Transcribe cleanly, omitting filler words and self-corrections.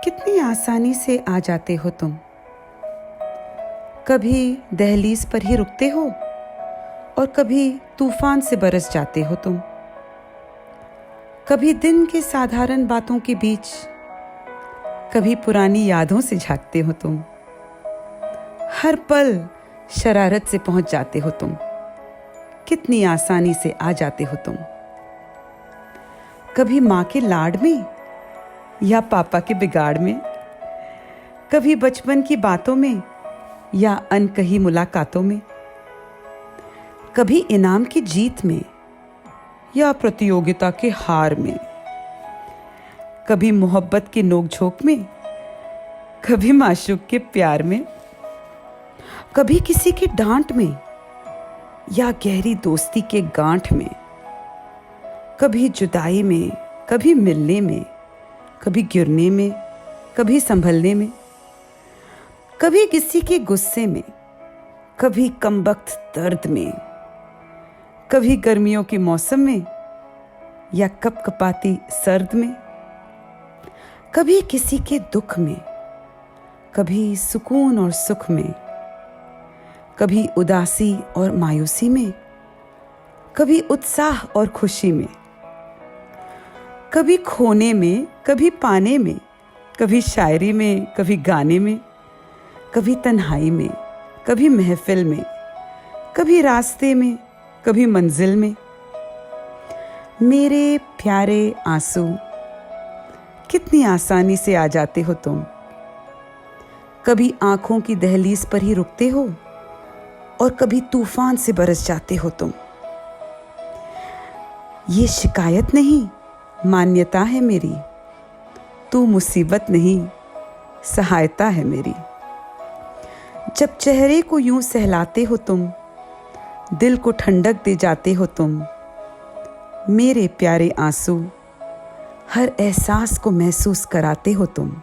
कितनी आसानी से आ जाते हो तुम। कभी दहलीज पर ही रुकते हो और कभी तूफान से बरस जाते हो तुम। कभी दिन के साधारण बातों के बीच, कभी पुरानी यादों से झांकते हो तुम। हर पल शरारत से पहुंच जाते हो तुम। कितनी आसानी से आ जाते हो तुम। कभी माँ के लाड में या पापा के बिगाड़ में, कभी बचपन की बातों में या अनकही मुलाकातों में, कभी इनाम की जीत में या प्रतियोगिता के हार में, कभी मोहब्बत के नोकझोंक में, कभी माशूक के प्यार में, कभी किसी की डांट में या गहरी दोस्ती के गांठ में, कभी जुदाई में, कभी मिलने में, कभी गिरने में, कभी संभलने में, कभी किसी के गुस्से में, कभी कमबख्त दर्द में, कभी गर्मियों के मौसम में या कपकपाती सर्द में, कभी किसी के दुख में, कभी सुकून और सुख में, कभी उदासी और मायूसी में, कभी उत्साह और खुशी में, कभी खोने में, कभी पाने में, कभी शायरी में, कभी गाने में, कभी तन्हाई में, कभी महफिल में, कभी रास्ते में, कभी मंजिल में। मेरे प्यारे आंसू, कितनी आसानी से आ जाते हो तुम। कभी आंखों की दहलीज पर ही रुकते हो और कभी तूफान से बरस जाते हो तुम। ये शिकायत नहीं, मान्यता है मेरी। तू मुसीबत नहीं, सहायता है मेरी। जब चेहरे को यूं सहलाते हो तुम, दिल को ठंडक दे जाते हो तुम। मेरे प्यारे आंसू, हर एहसास को महसूस कराते हो तुम।